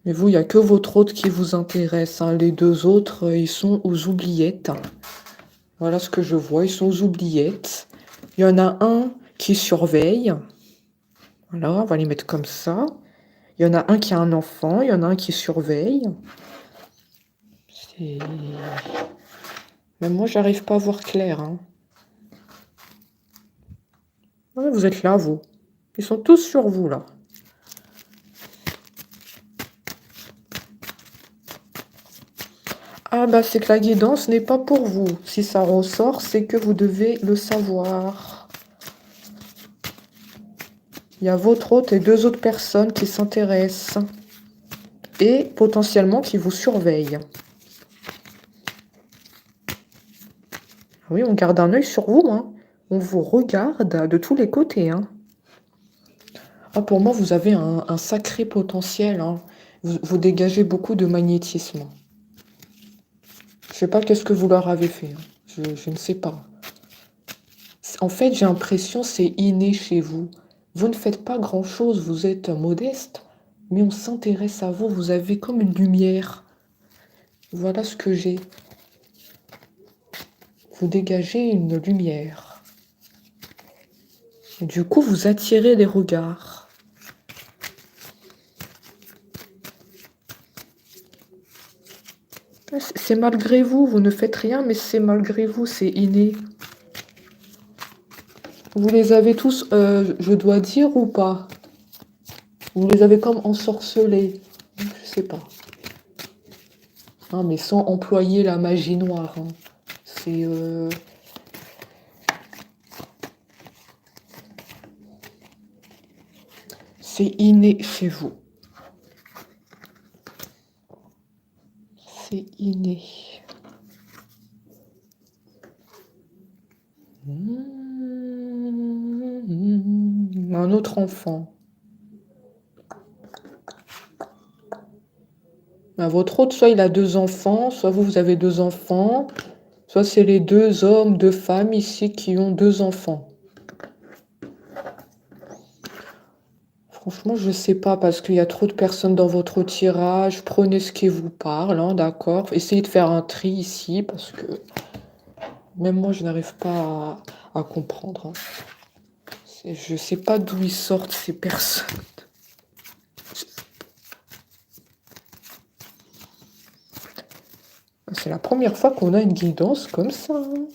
Mais vous, il n'y a que votre autre qui vous intéresse, hein. Les 2 autres, ils sont aux oubliettes. Voilà ce que je vois, ils sont aux oubliettes. Il y en a un qui surveille. Voilà, on va les mettre comme ça. Il y en a un qui a un enfant, il y en a un qui surveille. Même moi, j'arrive pas à voir clair, hein. Ouais, vous êtes là, vous. Ils sont tous sur vous, là. Ah bah c'est que la guidance n'est pas pour vous. Si ça ressort, c'est que vous devez le savoir. Il y a votre hôte et 2 autres personnes qui s'intéressent. Et potentiellement qui vous surveillent. Oui, on garde un œil sur vous, hein. On vous regarde de tous les côtés, hein. Ah, pour moi, vous avez un sacré potentiel, hein. Vous dégagez beaucoup de magnétisme. Je sais pas qu'est-ce que vous leur avez fait, hein. Je ne sais pas. En fait, j'ai l'impression c'est inné chez vous. Vous ne faites pas grand-chose, vous êtes modeste, mais on s'intéresse à vous. Vous avez comme une lumière. Voilà ce que j'ai. Vous dégagez une lumière. Et du coup, vous attirez les regards. C'est malgré vous, vous ne faites rien, mais c'est malgré vous, c'est inné. Vous les avez tous, je dois dire ou pas? Vous les avez comme ensorcelés. Je sais pas. Ah, mais sans employer la magie noire, hein. C'est... c'est inné chez vous. C'est inné. Un autre enfant. À votre autre, soit il a 2 enfants, soit vous avez 2 enfants, soit c'est les 2 hommes, 2 femmes ici qui ont 2 enfants. Franchement, je sais pas parce qu'il y a trop de personnes dans votre tirage. Prenez ce qui vous parle, hein, d'accord? Essayez de faire un tri ici parce que même moi, je n'arrive pas à comprendre, hein. Je sais pas d'où ils sortent ces personnes. C'est la première fois qu'on a une guidance comme ça, hein.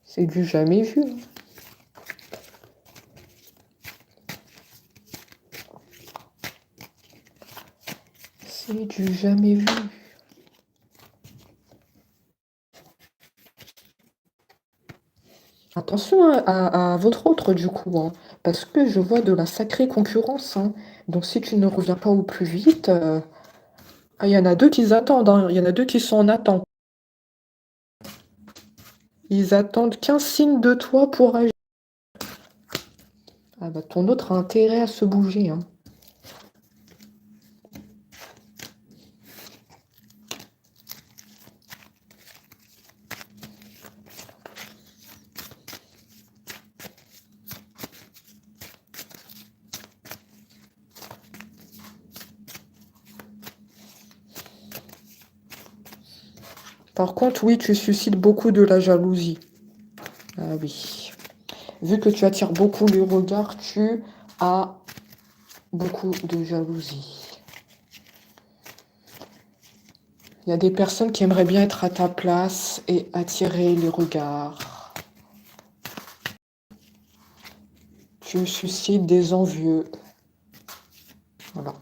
C'est du jamais vu, hein. C'est du jamais vu. Attention hein, à votre autre du coup, hein, parce que je vois de la sacrée concurrence, hein. Donc si tu ne reviens pas au plus vite, ah, il y en a 2 qui attendent, hein. Il y en a 2 qui sont en attente. Ils attendent qu'un signe de toi pour agir. Ah bah ton autre a intérêt à se bouger, hein. Par contre, oui, tu suscites beaucoup de la jalousie. Ah oui. Vu que tu attires beaucoup les regards, tu as beaucoup de jalousie. Il y a des personnes qui aimeraient bien être à ta place et attirer les regards. Tu suscites des envieux. Voilà.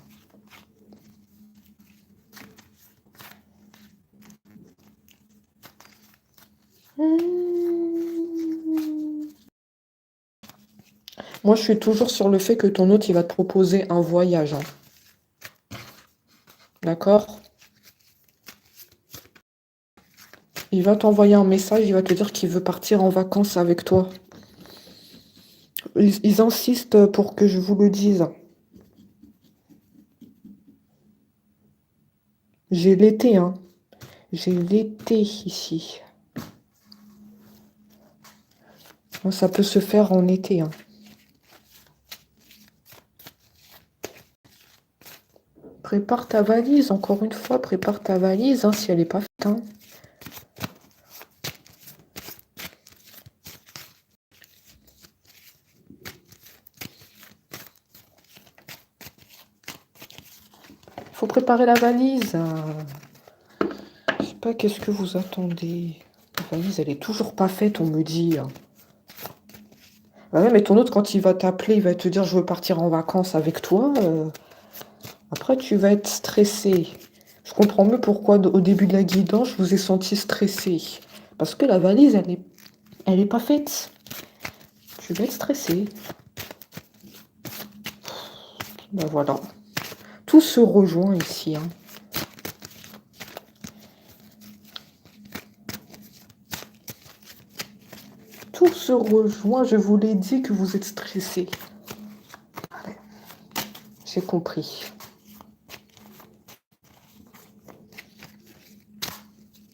Moi, je suis toujours sur le fait que ton hôte, il va te proposer un voyage, hein. D'accord? Il va t'envoyer un message, il va te dire qu'il veut partir en vacances avec toi. Ils insistent pour que je vous le dise. J'ai l'été, hein. J'ai l'été ici. Ça peut se faire en été, hein. Prépare ta valise, encore une fois, prépare ta valise, hein, si elle n'est pas faite, hein. Faut préparer la valise. Je sais pas, qu'est-ce que vous attendez? La valise, elle est toujours pas faite, on me dit. Bah ouais, mais ton autre, quand il va t'appeler, il va te dire je veux partir en vacances avec toi. Après, tu vas être stressé. Je comprends mieux pourquoi au début de la guidance, je vous ai senti stressé. Parce que la valise, elle est pas faite. Tu vas être stressé. Ben voilà. Tout se rejoint ici, hein. Tout se rejoint. Je vous l'ai dit que vous êtes stressé. Allez. J'ai compris.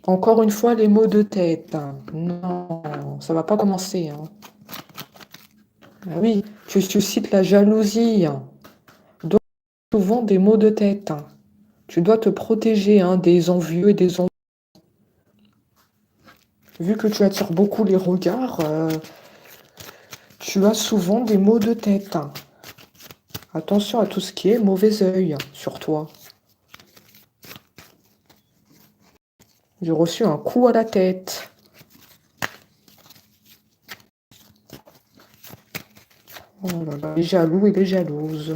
Encore une fois, les maux de tête. Non, ça va pas commencer, hein. Ah oui, tu suscites la jalousie. Donc, souvent des maux de tête. Tu dois te protéger, hein, des envieux et des envieux. Vu que tu attires beaucoup les regards, tu as souvent des maux de tête. Attention à tout ce qui est mauvais œil sur toi. J'ai reçu un coup à la tête. Oh là là, les jaloux et les jalouses.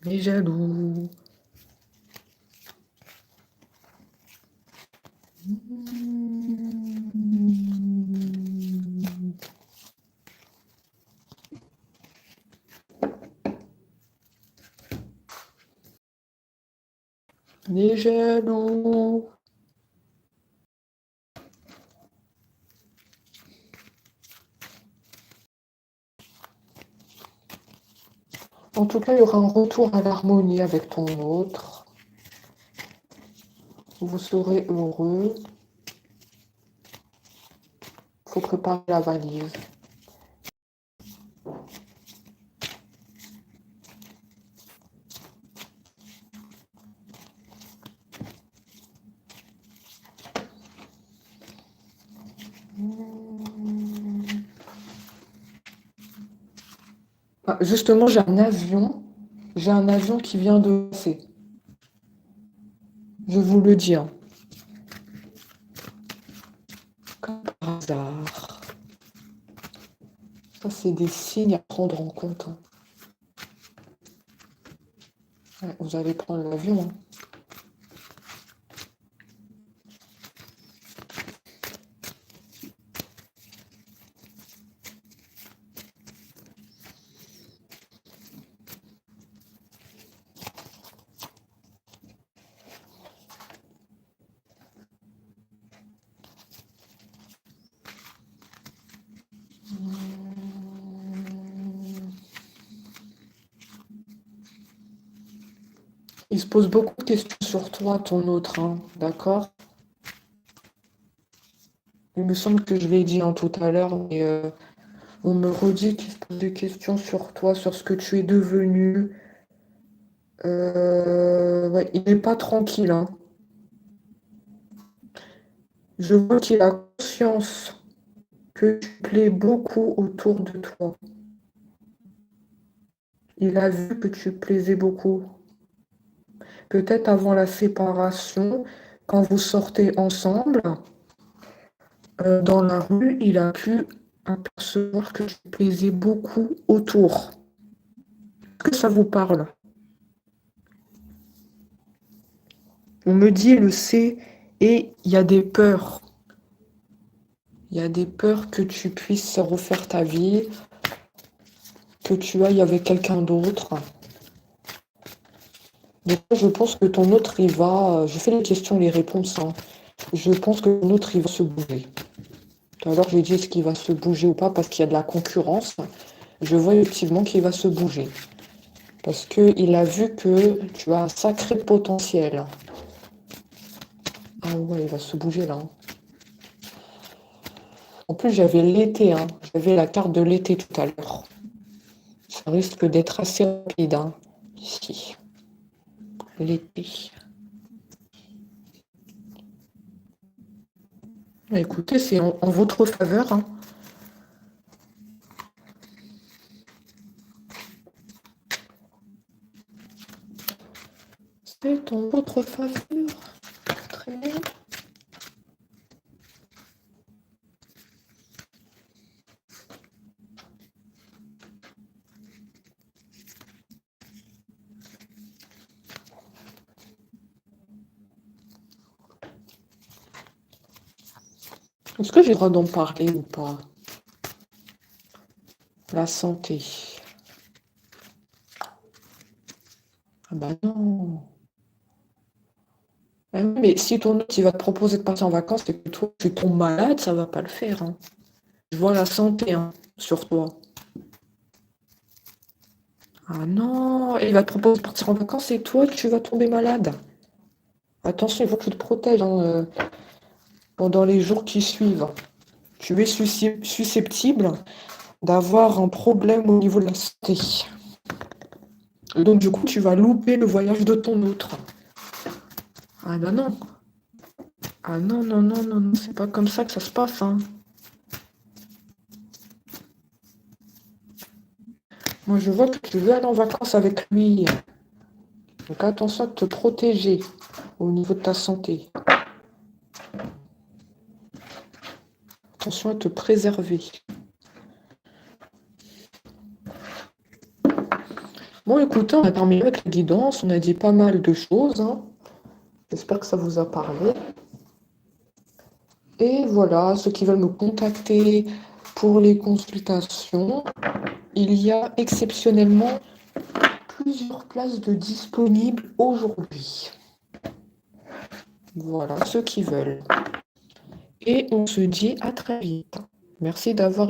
Les jaloux. Les jaloux. En tout cas, il y aura un retour à l'harmonie avec ton autre. Vous serez heureux. Il faut préparer la valise. Ah, justement, j'ai un avion. J'ai un avion qui vient de passer. Je vous le dis, hein. Comme par hasard. Ça, c'est des signes à prendre en compte, hein. Ouais, vous allez prendre l'avion, hein. Il se pose beaucoup de questions sur toi, ton autre, hein, d'accord? Il me semble que je l'ai dit, hein, tout à l'heure, mais on me redit qu'il se pose des questions sur toi, sur ce que tu es devenu. Ouais, il n'est pas tranquille, hein. Je vois qu'il a conscience que tu plais beaucoup autour de toi. Il a vu que tu plaisais beaucoup. Peut-être avant la séparation, quand vous sortez ensemble, dans la rue, il a pu apercevoir que tu plaisais beaucoup autour. Est-ce que ça vous parle? On me dit le C et il y a des peurs. Il y a des peurs que tu puisses refaire ta vie, que tu ailles avec quelqu'un d'autre. Donc, je pense que ton autre, il va... Je fais les questions, les réponses, hein. Je pense que ton autre, il va se bouger. Tout à l'heure, j'ai dit est-ce qu'il va se bouger ou pas parce qu'il y a de la concurrence. Je vois effectivement qu'il va se bouger. Parce qu'il a vu que tu as un sacré potentiel. Ah ouais, il va se bouger là. En plus, j'avais l'été, hein. J'avais la carte de l'été tout à l'heure. Ça risque d'être assez rapide, hein, ici. L'été. Écoutez, c'est en votre faveur, hein. C'est en votre faveur. Très bien. Est-ce que j'ai le droit d'en parler ou pas? La santé. Ah bah non. Ah oui, mais si ton autre il va te proposer de partir en vacances et que toi tu tombes malade, ça va pas le faire, hein. Je vois la santé, hein, sur toi. Ah non, il va te proposer de partir en vacances et toi tu vas tomber malade. Attention, il faut que tu te protèges, hein, pendant les jours qui suivent. Tu es susceptible d'avoir un problème au niveau de la santé. Et donc du coup, tu vas louper le voyage de ton autre. Ah bah non. Ah non, non, non, non, non, c'est pas comme ça que ça se passe, hein. Moi, je vois que tu veux aller en vacances avec lui. Donc attention à te protéger au niveau de ta santé. Attention à te préserver. Bon, écoutez, on a terminé avec la guidance. On a dit pas mal de choses, hein. J'espère que ça vous a parlé. Et voilà, ceux qui veulent me contacter pour les consultations, il y a exceptionnellement plusieurs places de disponibles aujourd'hui. Voilà, ceux qui veulent. Et on se dit à très vite. Merci d'avoir